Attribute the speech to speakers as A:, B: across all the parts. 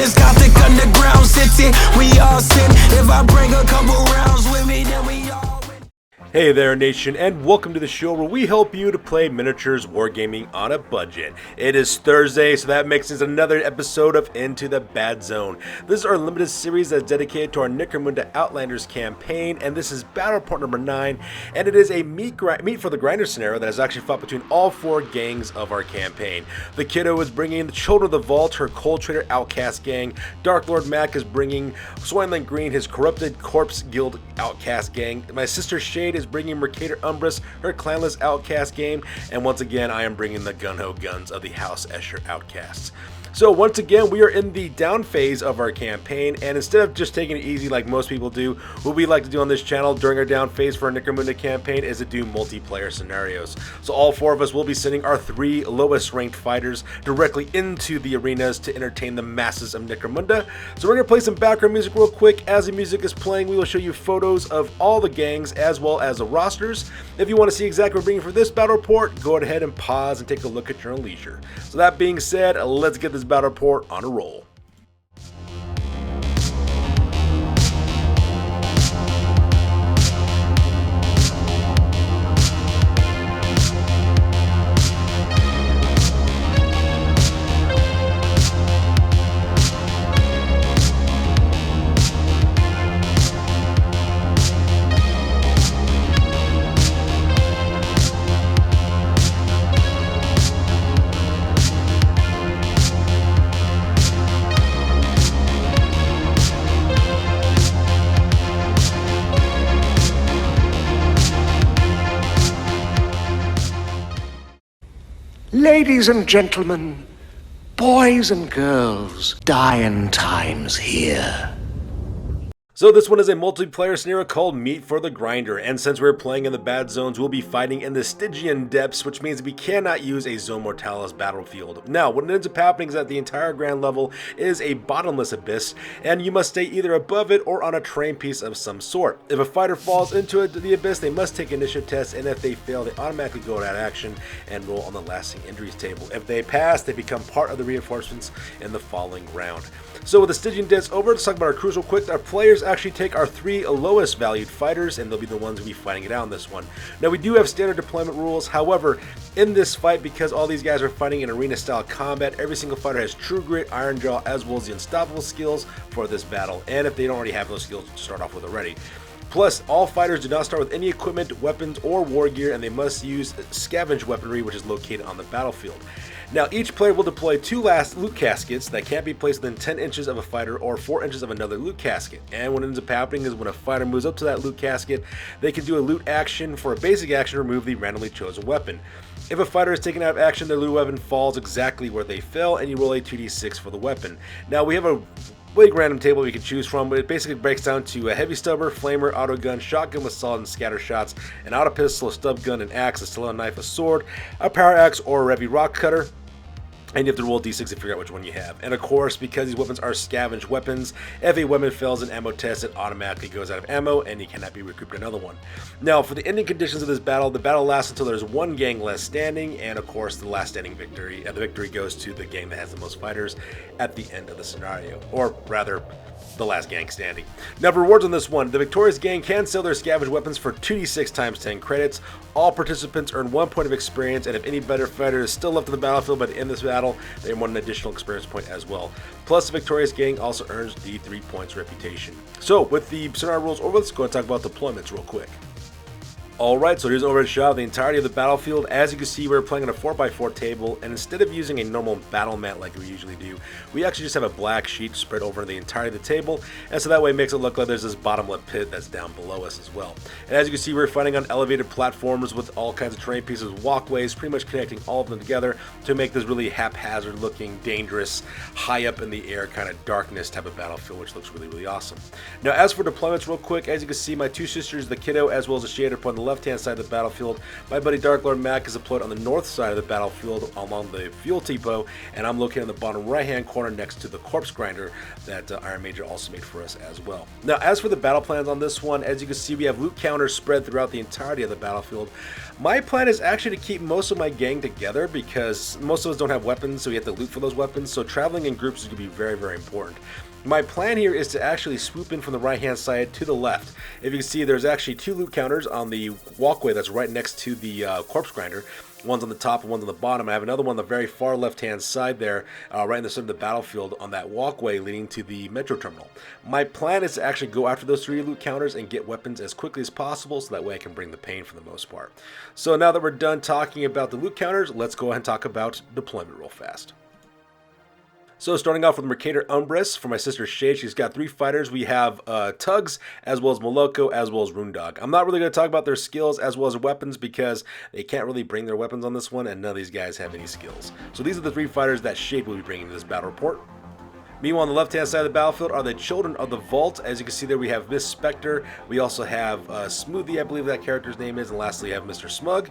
A: this gothic underground city. We all sin. If I bring a couple rounds with me, then we all.
B: Hey there, Nation, and welcome to the show where we help you to play miniatures wargaming on a budget. It is Thursday, so that makes this another episode of Into the Bad Zone. This is our limited series that's dedicated to our Necromunda Outlanders campaign, and this is battle report number 9, and it is a meat for the grinder scenario that is actually fought between all 4 gangs of our campaign. The kiddo is bringing the Children of the Vault, her Cold Trader Outcast gang. Dark Lord Mac is bringing Soylent Green, his Corrupted Corpse Guild Outcast gang. My sister Shade is bringing Mercator Umbrus, her Clanless Outcast game, and once again I am bringing the Gung-Ho Guns of the House Escher Outcasts. So once again, we are in the down phase of our campaign, and instead of just taking it easy like most people do, what we like to do on this channel during our down phase for our Necromunda campaign is to do multiplayer scenarios. So all 4 of us will be sending our 3 lowest ranked fighters directly into the arenas to entertain the masses of Necromunda. So we're going to play some background music real quick. As the music is playing, we will show you photos of all the gangs as well as the rosters. If you want to see exactly what we're bringing for this battle report, go ahead and pause and take a look at your own leisure. So that being said, let's get this battle report on a roll.
C: Ladies and gentlemen, boys and girls, dying times here.
B: So this one is a multiplayer scenario called Meat for the Grinder, and since we're playing in the bad zones, we'll be fighting in the Stygian depths, which means we cannot use a Zone Mortalis battlefield. Now, what ends up happening is that the entire ground level is a bottomless abyss, and you must stay either above it or on a terrain piece of some sort. If a fighter falls into the abyss, they must take initiative tests, and if they fail, they automatically go out of action and roll on the lasting injuries table. If they pass, they become part of the reinforcements in the following round. So with the Stygian depths over, let's talk about our crews real quick. Our players actually take our 3 lowest valued fighters, and they'll be the ones who'll be fighting it out in this one. Now we do have standard deployment rules. However, in this fight, because all these guys are fighting in arena style combat, every single fighter has True Grit, Iron Jaw, as well as the Unstoppable skills for this battle, and if they don't already have those skills to start off with already. Plus, all fighters do not start with any equipment, weapons, or war gear, and they must use scavenge weaponry, which is located on the battlefield. Now, each player will deploy 2 last loot caskets that can't be placed within 10 inches of a fighter or 4 inches of another loot casket. And what ends up happening is when a fighter moves up to that loot casket, they can do a loot action for a basic action to remove the randomly chosen weapon. If a fighter is taken out of action, their loot weapon falls exactly where they fell, and you roll a 2d6 for the weapon. Now, we have a big random table we can choose from, but it basically breaks down to a heavy stubber, flamer, auto gun, shotgun with solid and scatter shots, an auto pistol, a stub gun, an axe, a stiletto knife, a sword, a power axe, or a heavy rock cutter. And you have to roll d6 to figure out which one you have. And of course, because these weapons are scavenged weapons, if a weapon fails an ammo test, it automatically goes out of ammo and you cannot be recouped another one. Now, for the ending conditions of this battle, the battle lasts until there's 1 gang left standing, and of course, the last standing victory. The victory goes to the gang that has the most fighters at the end of the scenario, or rather, the last gang standing. Now, for rewards on this one, the victorious gang can sell their scavenged weapons for 2d6 times 10 credits. All participants earn 1 point of experience, and if any better fighter is still left on the battlefield by the end of this battle, they earn 1 additional experience point as well. Plus, the victorious gang also earns the 3 points reputation. So, with the scenario rules over, let's go and talk about deployments real quick. Alright, so here's an overhead shot of the entirety of the battlefield. As you can see, we're playing on a 4x4 table, and instead of using a normal battle mat like we usually do, we actually just have a black sheet spread over the entirety of the table, and so that way it makes it look like there's this bottomless pit that's down below us as well. And as you can see, we're fighting on elevated platforms with all kinds of terrain pieces, walkways, pretty much connecting all of them together to make this really haphazard looking, dangerous, high up in the air kind of darkness type of battlefield, which looks really, really awesome. Now, as for deployments real quick, as you can see, my 2 sisters, the kiddo as well as the shade up on the left-hand side of the battlefield. My buddy Dark Lord Mac is deployed on the north side of the battlefield along the fuel depot, and I'm located in the bottom right-hand corner next to the corpse grinder that Iron Major also made for us as well. Now, as for the battle plans on this one, as you can see, we have loot counters spread throughout the entirety of the battlefield. My plan is actually to keep most of my gang together because most of us don't have weapons, so we have to loot for those weapons, so traveling in groups is going to be very, very important. My plan here is to actually swoop in from the right hand side to the left. If you can see, there's actually 2 loot counters on the walkway that's right next to the corpse grinder. One's on the top and one's on the bottom. I have another one on the very far left hand side there, right in the center of the battlefield on that walkway leading to the metro terminal. My plan is to actually go after those 3 loot counters and get weapons as quickly as possible so that way I can bring the pain for the most part. So now that we're done talking about the loot counters, let's go ahead and talk about deployment real fast. So starting off with Mercator Umbrus for my sister Shade, she's got 3 fighters. We have Tugs, as well as Moloko, as well as Runedog. I'm not really going to talk about their skills as well as weapons because they can't really bring their weapons on this one, and none of these guys have any skills. So these are the 3 fighters that Shade will be bringing to this battle report. Meanwhile, on the left-hand side of the battlefield are the Children of the Vault. As you can see there, we have Miss Spectre. We also have Smoothie, I believe that character's name is, and lastly, we have Mr. Smug.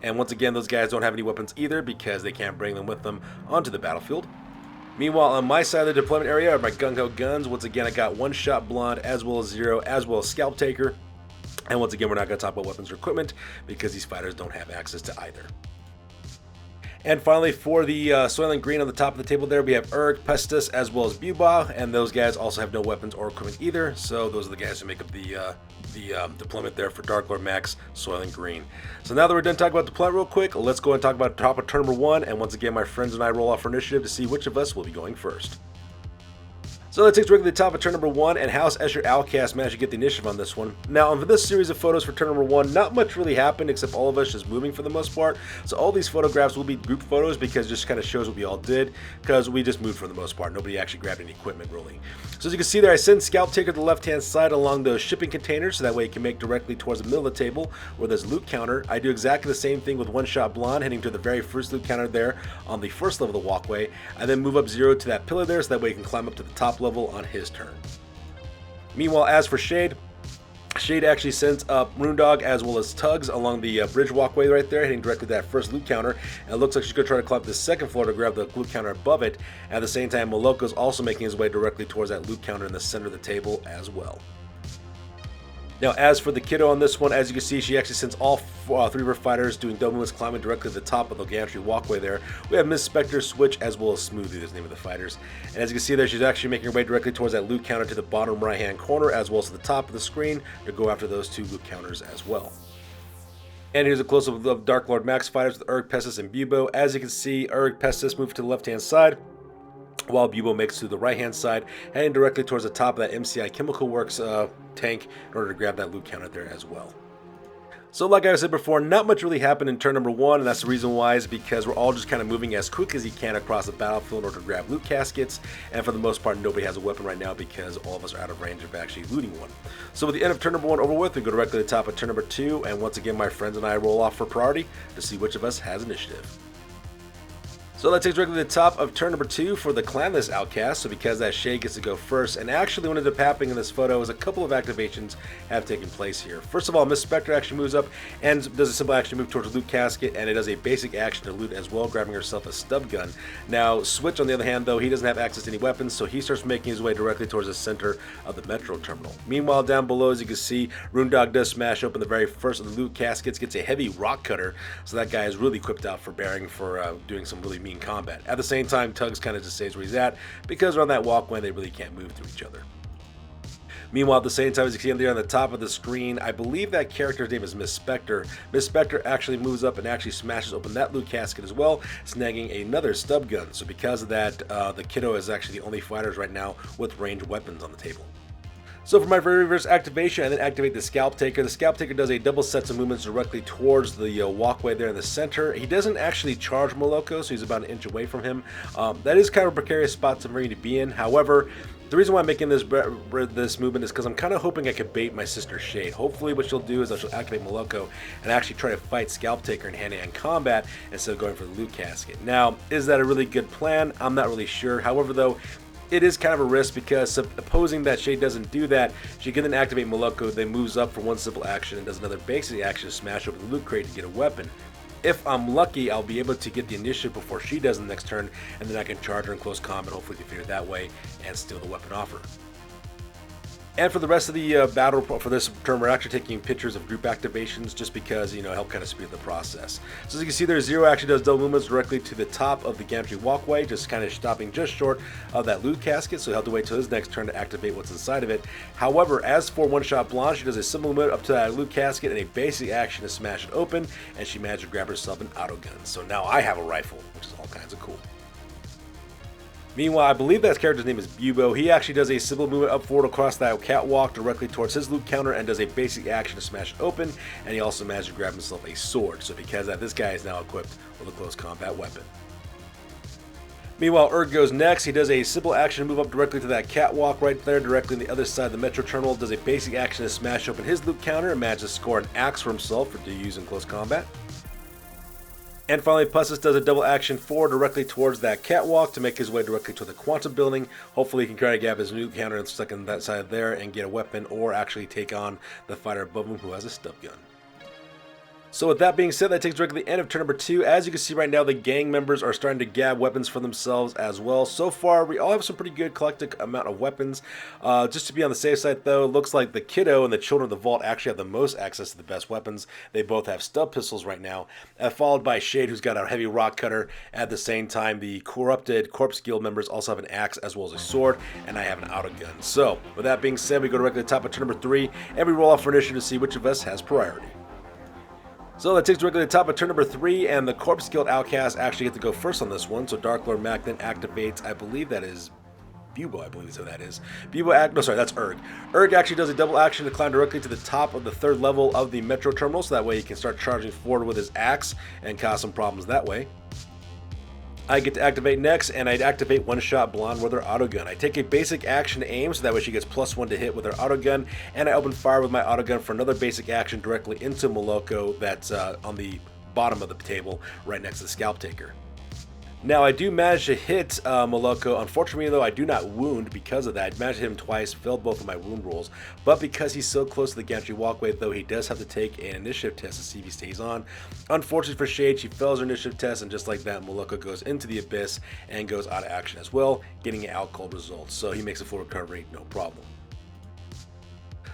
B: And once again, those guys don't have any weapons either because they can't bring them with them onto the battlefield. Meanwhile, on my side of the deployment area are my Gung-Ho Guns. Once again, I got One Shot Blonde, as well as Zero, as well as Scalp Taker. And once again, we're not going to talk about weapons or equipment because these fighters don't have access to either. And finally, for the Soylent Green on the top of the table there, we have Urg, Pestis, as well as Buba, and those guys also have no weapons or equipment either, so those are the guys who make up the deployment there for Dark Lord Max, Soylent Green. So now that we're done talking about deployment real quick, let's go and talk about top of turn number 1, and once again, my friends and I roll off for initiative to see which of us will be going first. So that takes directly to the top of turn number 1, and House Escher Outcasts managed to get the initiative on this one. Now, for this series of photos for turn number 1, not much really happened except all of us just moving for the most part. So all these photographs will be group photos because it just kind of shows what we all did because we just moved for the most part. Nobody actually grabbed any equipment really. So as you can see there, I send Scalp Taker to the left-hand side along those shipping containers so that way it can make directly towards the middle of the table where there's loot counter. I do exactly the same thing with One Shot Blonde, heading to the very first loot counter there on the first level of the walkway. I then move up Zero to that pillar there so that way he can climb up to the top level on his turn. Meanwhile, as for Shade actually sends up Runedog as well as Tugs along the bridge walkway right there, heading directly to that first loot counter. And it looks like she's going to try to climb up the second floor to grab the loot counter above it. At the same time, Moloko's also making his way directly towards that loot counter in the center of the table as well. Now, as for the kiddo on this one, as you can see, she actually sends all 3 of her fighters doing double moves climbing directly to the top of the gantry walkway there. We have Miss Spectre, Switch, as well as Smoothie, that's the name of the fighters. And as you can see there, she's actually making her way directly towards that loot counter to the bottom right-hand corner, as well as to the top of the screen to go after those 2 loot counters as well. And here's a close-up of Dark Lord Max fighters with Urg, Pestis, and Bubo. As you can see, Urg, Pestis move to the left-hand side, while Bubo makes to the right-hand side, heading directly towards the top of that MCI Chemical Works tank in order to grab that loot counter there as well. So like I said before, not much really happened in turn number 1, and that's the reason why is because we're all just kind of moving as quick as you can across the battlefield in order to grab loot caskets, and for the most part, nobody has a weapon right now because all of us are out of range of actually looting one. So with the end of turn number 1 over with, we go directly to the top of turn number 2, and once again, my friends and I roll off for priority to see which of us has initiative. So that takes directly to the top of turn number 2 for the Clanless Outcasts. So because that Shade gets to go first, and actually what ended up happening in this photo is a couple of activations have taken place here. First of all, Miss Spectre actually moves up and does a simple action move towards a loot casket, and it does a basic action to loot as well, grabbing herself a stub gun. Now, Switch on the other hand, though, he doesn't have access to any weapons, so he starts making his way directly towards the center of the metro terminal. Meanwhile, down below, as you can see, Runedog does smash open the very first of the loot caskets, gets a heavy rock cutter, so that guy is really equipped out for bearing for doing some really mean combat. At the same time, Tugs kind of just stays where he's at because on that walkway they really can't move through each other. Meanwhile, at the same time, as you can see there on the top of the screen, I believe that character's name is Miss Spectre. Miss Spectre actually moves up and actually smashes open that loot casket as well, snagging another stub gun. So because of that, the kiddo is actually the only fighters right now with ranged weapons on the table. So for my very first activation, I then activate the Scalp Taker. The Scalp Taker does a double sets of movements directly towards the walkway there in the center. He doesn't actually charge Moloko, so he's about an inch away from him. That is kind of a precarious spot for me to be in. However, the reason why I'm making this movement is because I'm kind of hoping I could bait my sister Shade. Hopefully what she'll do is she'll activate Moloko and actually try to fight Scalp Taker in hand-to-hand combat instead of going for the loot casket. Now, is that a really good plan? I'm not really sure. However, though, it is kind of a risk because supposing that Shade doesn't do that, she can then activate Moloko, then moves up for one simple action and does another basic action to smash open the loot crate to get a weapon. If I'm lucky, I'll be able to get the initiative before she does in the next turn, and then I can charge her in close combat, hopefully defeat her that way, and steal the weapon off her. And for the rest of the battle for this turn, we're actually taking pictures of group activations just because, help kind of speed the process. So as you can see there, Zero actually does double movements directly to the top of the gantry walkway, just kind of stopping just short of that loot casket, so he'll have to wait till his next turn to activate what's inside of it. However, as for one-shot Blonde, she does a simple movement up to that loot casket and a basic action to smash it open, and she managed to grab herself an auto gun. So now I have a rifle, which is all kinds of cool. Meanwhile, I believe that character's name is Bubo. He actually does a simple movement up forward across that catwalk directly towards his loot counter and does a basic action to smash it open, and he also managed to grab himself a sword. So because of that, this guy is now equipped with a close combat weapon. Meanwhile, Urg goes next. He does a simple action to move up directly to that catwalk right there, directly on the other side of the Metro Terminal, does a basic action to smash open his loot counter and manages to score an axe for himself to use in close combat. And finally, Pussis does a double action forward directly towards that catwalk to make his way directly to the Quantum Building. Hopefully he can try to grab his loot counter and stuck in that side there and get a weapon, or actually take on the fighter above him who has a stub gun. So with that being said, that takes us directly to the end of turn number 2. As you can see right now, the gang members are starting to grab weapons for themselves as well. So far, we all have some pretty good collective amount of weapons. Just to be on the safe side though, it looks like the Kiddo and the Children of the Vault actually have the most access to the best weapons. They both have stub pistols right now, followed by Shade, who's got a heavy rock cutter. At the same time, the Corrupted Corpse Guild members also have an axe as well as a sword, and I have an auto gun. So with that being said, we go directly to the top of turn number 3, and we roll off for initiative to see which of us has priority. So that takes directly to the top of turn number 3, and the Corpse Guild Outcasts actually get to go first on this one. So Dark Lord Mac then activates, I believe that is Bubo, I believe is who that is. That's Urg. Urg actually does a double action to climb directly to the top of the 3rd level of the Metro Terminal, so that way he can start charging forward with his axe and cause some problems that way. I get to activate next, and I'd activate One-Shot Blonde with her autogun. I take a basic action to aim, so that way she gets +1 to hit with her autogun, and I open fire with my autogun for another basic action directly into Moloko that's on the bottom of the table right next to the Scalp Taker. Now, I do manage to hit Moloko. Unfortunately, though, I do not wound because of that. I managed to hit him twice, failed both of my wound rolls. But because he's so close to the gantry walkway, though, he does have to take an initiative test to see if he stays on. Unfortunately for Shade, she fails her initiative test, and just like that, Moloko goes into the abyss and goes out of action as well, getting an out cold result. So he makes a full recovery, no problem.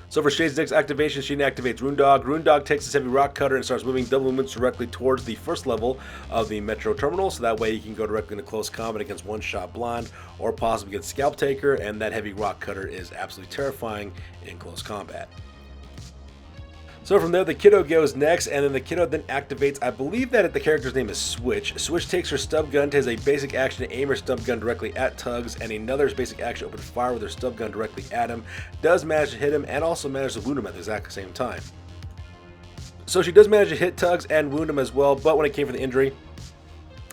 B: So for Shade's next activation, she activates Runedog. Runedog takes his heavy rock cutter and starts moving double movements directly towards the 1st level of the Metro Terminal, so that way he can go directly into close combat against One-Shot Blonde, or possibly against Scalp Taker, and that heavy rock cutter is absolutely terrifying in close combat. So from there, the Kiddo goes next, and then the Kiddo then activates, I believe that the character's name is Switch. Switch takes her stub gun, takes a basic action to aim her stub gun directly at Tugs, and another basic action to open fire with her stub gun directly at him. Does manage to hit him, and also manage to wound him at the exact same time. So she does manage to hit Tugs and wound him as well, but when it came for the injury,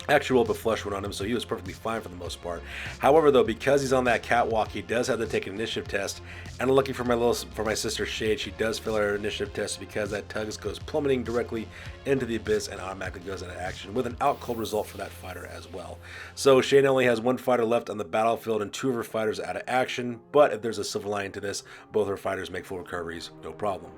B: actually rolled a flush one on him, so he was perfectly fine for the most part. However, though, because he's on that catwalk, he does have to take an initiative test. And lucky for my sister Shade, she does fail her initiative test because that Tugs goes plummeting directly into the abyss and automatically goes into action with an out cold result for that fighter as well. So Shade only has 1 fighter left on the battlefield and 2 of her fighters out of action. But if there's a silver lining to this, both her fighters make full recoveries, no problem.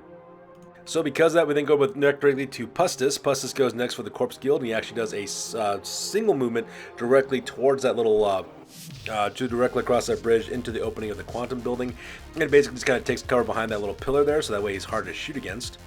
B: So because of that, we then go directly to Pustis. Pustis goes next for the Corpse Guild, and he actually does a single movement directly towards that little, directly across that bridge into the opening of the Quantum Building. And it basically just kind of takes cover behind that little pillar there, so that way he's hard to shoot against.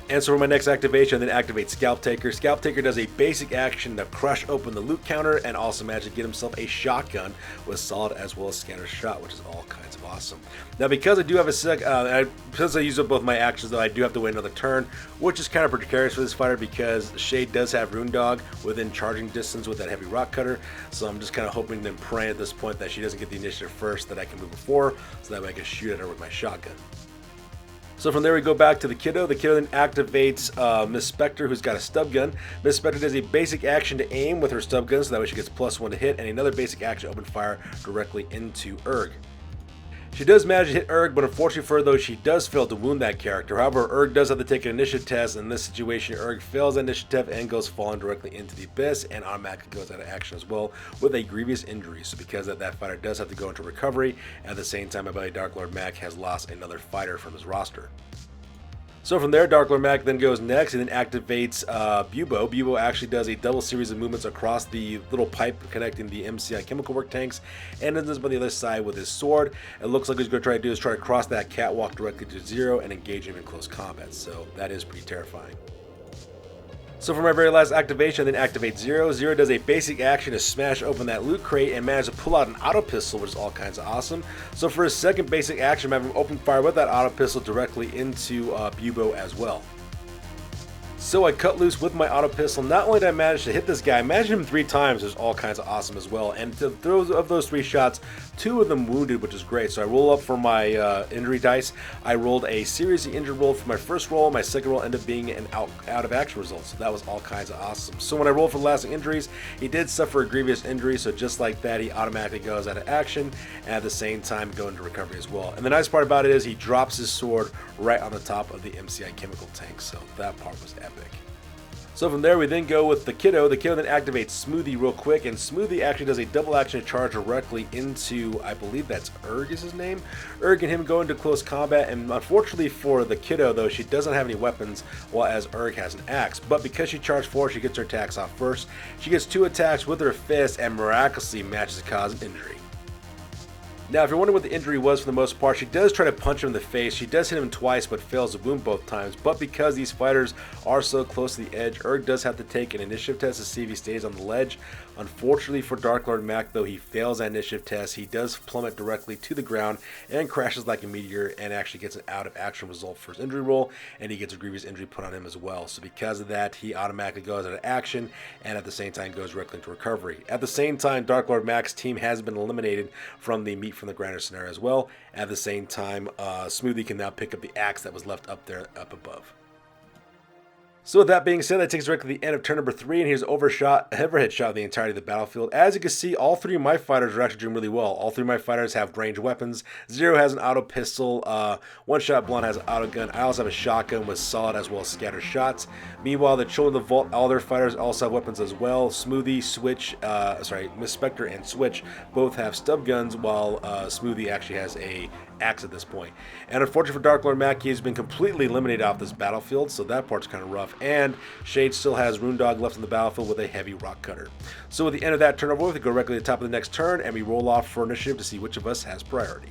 B: And so for my next activation, I then activate Scalp Taker. Scalp Taker does a basic action to crush open the loot counter and also manage to get himself a shotgun with solid as well as scatter shot, which is all kinds of awesome. Now, because I do have since I use up both my actions, though, I do have to wait another turn, which is kind of precarious for this fighter because Shade does have Runedog within charging distance with that heavy rock cutter. So I'm just kind of hoping and praying at this point that she doesn't get the initiative first, that I can move before, so that way I can shoot at her with my shotgun. So from there we go back to the Kiddo. The Kiddo then activates Miss Spectre, who's got a stub gun. Miss Spectre does a basic action to aim with her stub gun, so that way she gets +1 to hit, and another basic action to open fire directly into Urg. She does manage to hit Urg, but unfortunately for her though, she does fail to wound that character. However, Urg does have to take an initiative test. In this situation, Urg fails the initiative and goes falling directly into the abyss and automatically goes out of action as well with a grievous injury. So because of that, fighter does have to go into recovery. At the same time, I believe Dark Lord Mac has lost another fighter from his roster. So from there, Dark Lord Mac then goes next and then activates Bubo. Bubo actually does a double series of movements across the little pipe connecting the MCI chemical work tanks and ends up on the other side with his sword. It looks like what he's going to try to do is try to cross that catwalk directly to Zero and engage him in close combat. So that is pretty terrifying. So for my very last activation, I then activate Zero. Zero does a basic action to smash open that loot crate and manage to pull out an auto pistol, which is all kinds of awesome. So for his second basic action, I'm having him open fire with that auto pistol directly into Bubo as well. So I cut loose with my auto pistol. Not only did I manage to hit this guy, I managed him 3 times, which is all kinds of awesome as well. And of those 3 shots, 2 of them wounded, which is great. So I roll up for my injury dice. I rolled a seriously injured roll for my first roll. My second roll ended up being an out of action result. So that was all kinds of awesome. So when I rolled for lasting injuries, he did suffer a grievous injury. So just like that, he automatically goes out of action and at the same time go into recovery as well. And the nice part about it is he drops his sword right on the top of the MCI chemical tank. So that part was epic. So from there we then go with the Kiddo. The Kiddo then activates Smoothie real quick, and Smoothie actually does a double action charge directly into, I believe that's Urg is his name. Urg and him go into close combat, and unfortunately for the Kiddo though, she doesn't have any weapons, while as Urg has an axe. But because she charged forward, she gets her attacks off first. She gets 2 attacks with her fist and miraculously manages to cause an injury. Now, if you're wondering what the injury was for the most part, she does try to punch him in the face. She does hit him twice, but fails to wound both times. But because these fighters are so close to the edge, Urg does have to take an initiative test to see if he stays on the ledge. Unfortunately for Dark Lord Mac, though, he fails that initiative test. He does plummet directly to the ground and crashes like a meteor and actually gets an out of action result for his injury roll, and he gets a grievous injury put on him as well. So because of that, he automatically goes out of action and at the same time goes directly into recovery. At the same time, Dark Lord Mac's team has been eliminated from the meat from the grinder scenario as well. At the same time, Smoothie can now pick up the axe that was left up there up above. So with that being said, that takes us directly to the end of turn number 3, and here's overhead shot of the entirety of the battlefield. As you can see, all 3 of my fighters are actually doing really well. All 3 of my fighters have ranged weapons. Zero has an auto pistol, One Shot Blonde has an auto gun. I also have a shotgun with solid as well as scatter shots. Meanwhile, the Children of the Vault, all their fighters also have weapons as well. Smoothie, Miss Spectre, and Switch both have stub guns, while Smoothie actually has a axe at this point. And unfortunately for Dark Lord Mac, he has been completely eliminated off this battlefield, so that part's kind of rough. And Shade still has Runedog left on the battlefield with a heavy rock cutter. So at the end of that turn over, we go directly to the top of the next turn, and we roll off for initiative to see which of us has priority.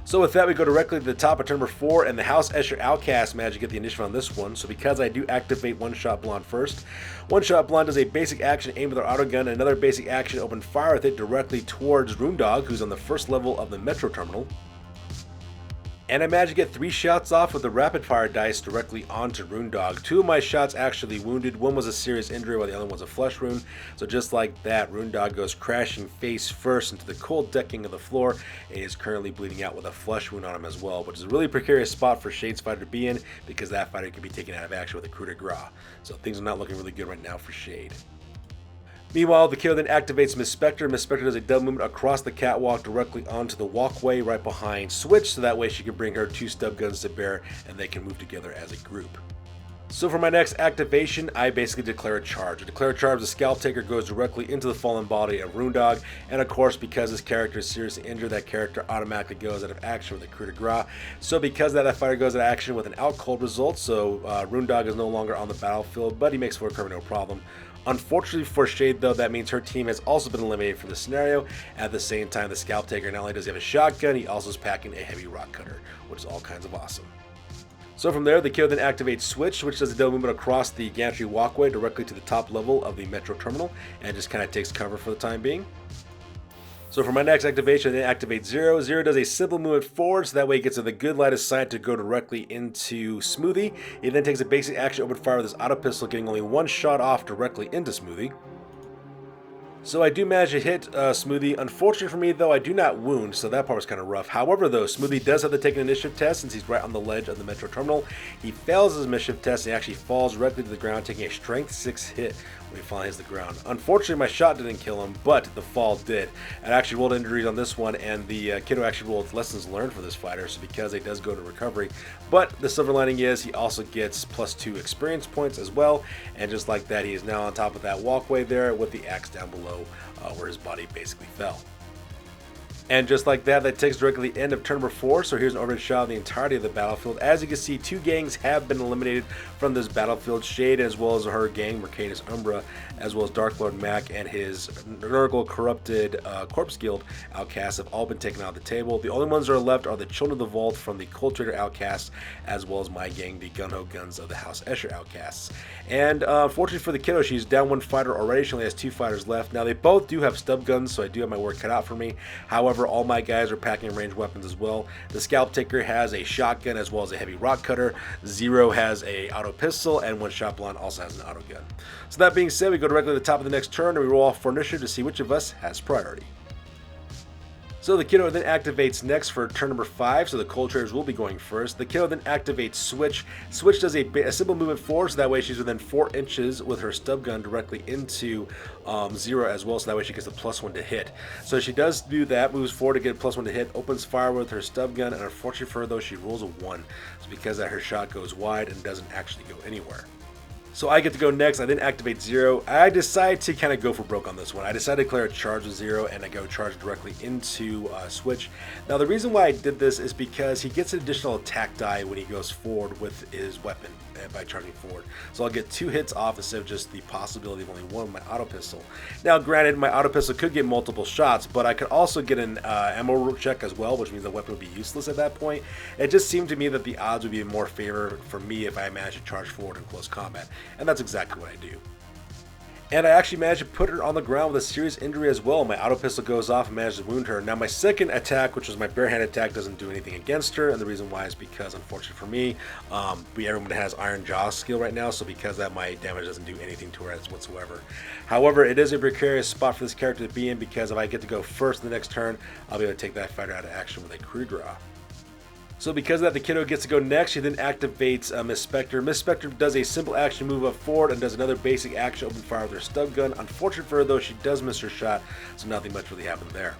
B: So with that, we go directly to the top of turn number 4, and the House Escher Outcasts managed to get the initiative on this one. So because I do activate One Shot Blonde first, One Shot Blonde does a basic action aim with her auto gun, and another basic action open fire with it directly towards Runedog, who's on the first level of the Metro Terminal. And I managed to get 3 shots off with the rapid fire dice directly onto Runedog. 2 of my shots actually wounded. One was a serious injury while the other one was a flesh wound. So just like that, Runedog goes crashing face first into the cold decking of the floor and is currently bleeding out with a flesh wound on him as well, which is a really precarious spot for Shade's fighter to be in because that fighter can be taken out of action with a coup de grace. So things are not looking really good right now for Shade. Meanwhile, the killer then activates Miss Spectre. Miss Spectre does a double movement across the catwalk directly onto the walkway right behind Switch, so that way she can bring her 2 stub guns to bear and they can move together as a group. So for my next activation, I basically declare a charge. I declare a charge, the Scalp Taker goes directly into the fallen body of Runedog, and of course, because this character is seriously injured, that character automatically goes out of action with a coup de grace. So because that fighter goes out of action with an out cold result, so Runedog is no longer on the battlefield, but he makes for recovery no problem. Unfortunately for Shade though, that means her team has also been eliminated from the scenario. At the same time, the Scalp Taker not only does he have a shotgun, he also is packing a heavy rock cutter, which is all kinds of awesome. So from there, the killer then activates Switch, which does a double movement across the gantry walkway directly to the top level of the Metro Terminal, and just kind of takes cover for the time being. So for my next activation, I then activate Zero. Zero does a simple movement forward, so that way he gets to the good line of sight to go directly into Smoothie. He then takes a basic action open fire with his auto pistol, getting only 1 shot off directly into Smoothie. So I do manage to hit Smoothie. Unfortunately for me, though, I do not wound, so that part was kind of rough. However, though, Smoothie does have to take an initiative test since he's right on the ledge of the Metro Terminal. He fails his initiative test and he actually falls directly to the ground, taking a Strength 6 hit when he finally hits the ground. Unfortunately, my shot didn't kill him, but the fall did. I actually rolled injuries on this one, and the kiddo actually rolled lessons learned for this fighter, so because it does go to recovery. But the silver lining is he also gets +2 experience points as well, and just like that, he is now on top of that walkway there with the axe down below where his body basically fell. And just like that, that takes directly to the end of turn number 4. So here's an overhead shot of the entirety of the battlefield. As you can see, 2 gangs have been eliminated from this battlefield. Shade, as well as her gang, Mercator Umbrus, as well as Dark Lord Mac and his Nurgle corrupted Corpse Guild outcasts have all been taken out of the table. The only ones that are left are the Children of the Vault from the Cold Trader Outcasts, as well as my gang, the Gung-Ho Guns of the House Escher Outcasts. And fortunately for the kiddo, she's down 1 fighter already. She only has 2 fighters left. Now, they both do have stub guns, so I do have my work cut out for me. However, all my guys are packing ranged weapons as well. The Scalp Taker has a shotgun as well as a heavy rock cutter. Zero has a auto pistol, and One Shot Blonde also has an auto gun. So that being said, we go directly to the top of the next turn and we roll off for initiative to see which of us has priority. So the kiddo then activates next for turn number 5, so the Cold Traders will be going first. The kiddo then activates Switch. Switch does a simple movement forward, so that way she's within 4 inches with her stub gun directly into Zero as well, so that way she gets a +1 to hit. So she does do that, moves forward to get a +1 to hit, opens fire with her stub gun, and unfortunately for her though, she rolls a 1. So because that her shot goes wide and doesn't actually go anywhere. So I get to go next. I then activate Zero. I decide to kind of go for broke on this one. I decided to declare a charge with Zero, and I go charge directly into Switch. Now, the reason why I did this is because he gets an additional attack die when he goes forward with his weapon by charging forward. So I'll get 2 hits off instead of just the possibility of only 1 with my auto pistol. Now, granted, my auto pistol could get multiple shots, but I could also get an ammo check as well, which means the weapon would be useless at that point. It just seemed to me that the odds would be in more favor for me if I managed to charge forward in close combat. And that's exactly what I do. And I actually managed to put her on the ground with a serious injury as well. My auto pistol goes off and manages to wound her. Now my second attack, which was my barehanded attack, doesn't do anything against her. And the reason why is because, unfortunately for me, everyone has Iron Jaw skill right now. So because of that, my damage doesn't do anything to her whatsoever. However, it is a precarious spot for this character to be in, because if I get to go first in the next turn, I'll be able to take that fighter out of action with a crew draw. So because of that, the kiddo gets to go next. She then activates Miss Spectre. Miss Spectre does a simple action move up forward and does another basic action, open fire with her stub gun. Unfortunate for her though, she does miss her shot, so nothing much really happened there.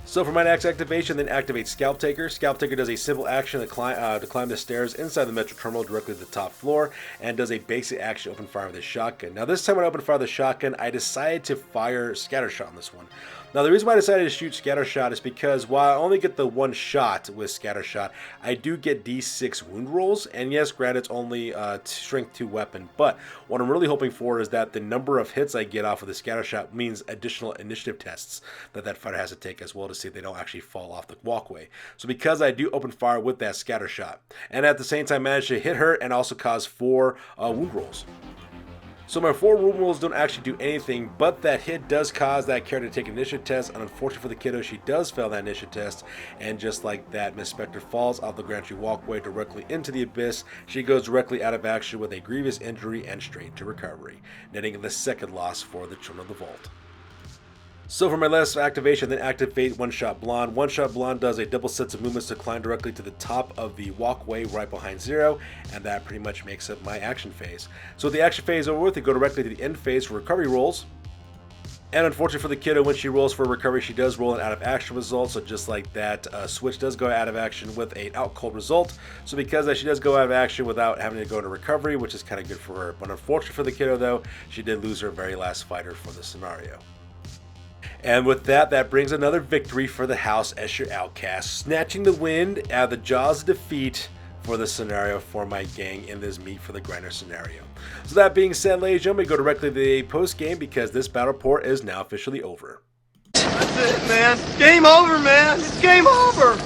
B: So for my next activation, then activate Scalp Taker. Scalp Taker does a simple action to climb the stairs inside the Metro Terminal directly to the top floor, and does a basic action, open fire with his shotgun. Now this time when I open fire with the shotgun, I decided to fire Scatter Shot on this one. Now the reason why I decided to shoot Scatter Shot is because while I only get the 1 shot with Scatter Shot, I do get D6 wound rolls, and yes, granted it's only strength 2 weapon, but what I'm really hoping for is that the number of hits I get off of the Scatter Shot means additional initiative tests that fighter has to take as well to see if they don't actually fall off the walkway. So because I do open fire with that Scatter Shot, and at the same time manage to hit her and also cause 4 wound rolls. So my 4 wound rolls don't actually do anything, but that hit does cause that character to take an initiative test, and unfortunately for the kiddo, she does fail that initiative test, and just like that, Miss Spectre falls off the Grand Tree walkway directly into the abyss. She goes directly out of action with a grievous injury and straight to recovery, netting the 2nd loss for the Children of the Vault. So for my last activation, then activate One Shot Blonde. One Shot Blonde does a double sets of movements to climb directly to the top of the walkway right behind Zero, and that pretty much makes up my action phase. So the action phase over with, we go directly to the end phase for recovery rolls. And unfortunately for the kiddo, when she rolls for recovery, she does roll an out of action result. So just like that, Switch does go out of action with an out cold result. So because that, she does go out of action without having to go into recovery, which is kind of good for her. But unfortunately for the kiddo though, she did lose her very last fighter for the scenario. And with that, that brings another victory for the House Escher Outcasts, snatching the wind out of the jaws of defeat for the scenario for my gang in this Meat for the Grinder scenario. So that being said, ladies and gentlemen, we go directly to the post game because this battle report is now officially over.
D: That's it, man. Game over, man. It's game over.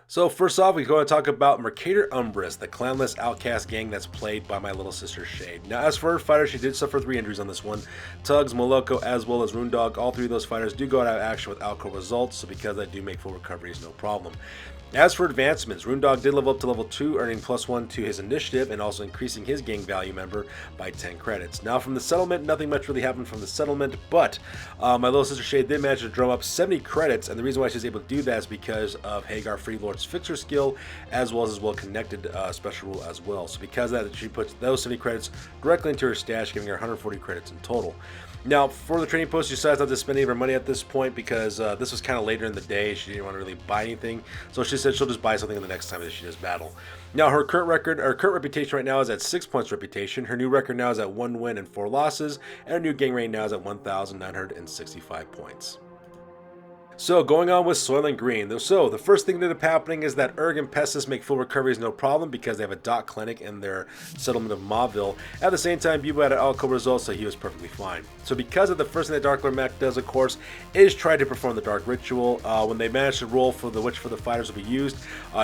B: So first off, we're going to talk about Mercator Umbrus, the Clanless Outcast gang that's played by my little sister Shade. Now as for her fighter, she did suffer 3 injuries on this one. Tugs, Moloko, as well as Rune Dog, all 3 of those fighters do go out of action with alcohol results, so because I do make full recoveries, no problem. As for advancements, Runedog did level up to level 2, earning +1 to his initiative and also increasing his gang value member by 10 credits. Now from the settlement, nothing much really happened from the settlement, but my little sister Shade did manage to drum up 70 credits, and the reason why she's able to do that is because of Hagar Freelord's Fixer skill, as well as his well-connected special rule as well. So because of that, she puts those 70 credits directly into her stash, giving her 140 credits in total. Now, for the trading post, she decides not to spend any of her money at this point because this was kind of later in the day. She didn't want to really buy anything, so she said she'll just buy something the next time that she does battle. Now, her current reputation right now is at 6 points reputation. Her new record now is at 1 win and 4 losses, and her new gang rank now is at 1,965 points. So, going on with Soylent Green. So, the first thing that ended up happening is that Urg and Pestis make full recoveries no problem because they have a dot clinic in their settlement of Mauville. At the same time, Bubo had an alcove result, so he was perfectly fine. So, because of the first thing that Dark Lord Mac does, of course, is try to perform the Dark Ritual. When they manage to roll for the Witch for the Fighters will be used,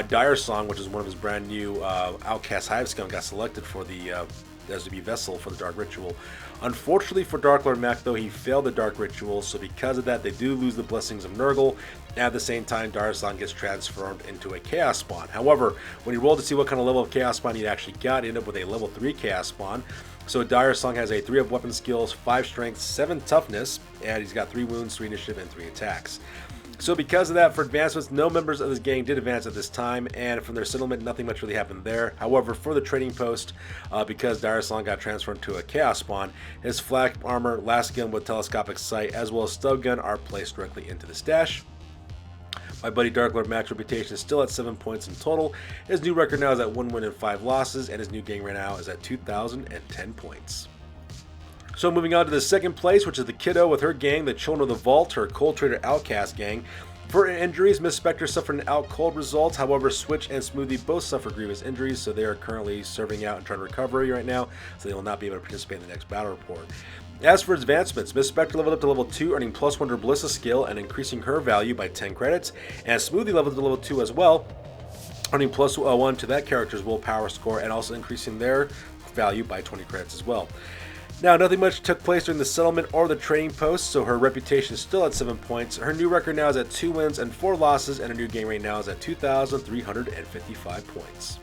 B: Dire Song, which is one of his brand new Outcast Hive Scum, got selected for the as to be Vessel for the Dark Ritual. Unfortunately for Dark Lord Mac, though, he failed the Dark Ritual, so because of that, they do lose the Blessings of Nurgle. At the same time, Darslan gets transformed into a Chaos Spawn. However, when he rolled to see what kind of level of Chaos Spawn he actually got, he ended up with a level 3 Chaos Spawn. So Dire Song has a 3 of weapon skills, 5 strength, 7 toughness, and he's got 3 wounds, 3 initiative, and 3 attacks. So because of that, for advancements, no members of this gang did advance at this time, and from their settlement, nothing much really happened there. However, for the trading post, because Dire Song got transferred to a Chaos Spawn, his flak armor, last gun with telescopic sight, as well as stub gun are placed directly into the stash. My buddy Dark Lord Mac's reputation is still at 7 points in total. His new record now is at 1 win and 5 losses, and his new gang right now is at 2,010 points. So moving on to the second place, which is the Kiddo with her gang, the Children of the Vault, her Cold Trader Outcast gang. For injuries, Miss Spectre suffered an out cold result. However, Switch and Smoothie both suffered grievous injuries, so they are currently serving out and trying to recovery right now, so they will not be able to participate in the next battle report. As for advancements, Miss Spectre leveled up to level 2, earning +1 to Blissa skill and increasing her value by 10 credits, and Smoothie leveled to level 2 as well, earning +1 to that character's willpower score and also increasing their value by 20 credits as well. Now, nothing much took place during the settlement or the trading post, so her reputation is still at 7 points. Her new record now is at 2 wins and 4 losses, and her new game rate now is at 2,355 points.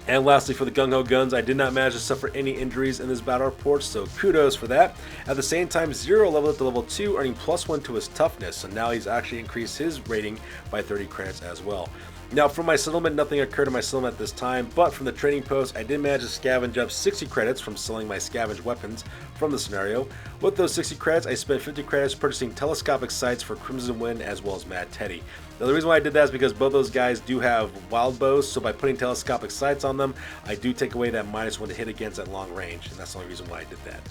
B: And lastly, for the Gung-Ho Guns, I did not manage to suffer any injuries in this battle report, so kudos for that. At the same time, Zero leveled up to level 2, earning +1 to his toughness, so now he's actually increased his rating by 30 credits as well. Now, from my settlement, nothing occurred in my settlement at this time, but from the trading post, I did manage to scavenge up 60 credits from selling my scavenged weapons from the scenario. With those 60 credits, I spent 50 credits purchasing telescopic sights for Crimson Wind as well as Mad Teddy. Now, the reason why I did that is because both those guys do have wild bows, so by putting telescopic sights on them, I do take away that -1 to hit against at long range, and that's the only reason why I did that.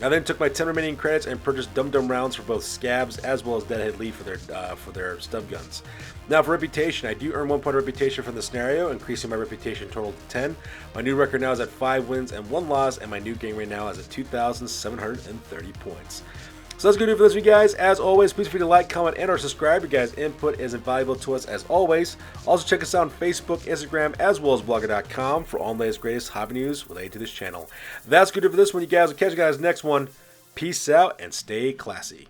B: I then took my 10 remaining credits and purchased Dum Dum rounds for both Scabs as well as Deadhead Lee for their stub guns. Now for reputation, I do earn 1 point of reputation from the scenario, increasing my reputation total to 10. My new record now is at 5 wins and 1 loss, and my new game rate now is at 2,730 points. So that's going to do it for this week, guys. As always, please feel free to like, comment, and or subscribe. Your guys' input is invaluable to us as always. Also, check us out on Facebook, Instagram, as well as blogger.com for all the latest, greatest hobby news related to this channel. That's going to do it for this one, you guys. We'll catch you guys next one. Peace out and stay classy.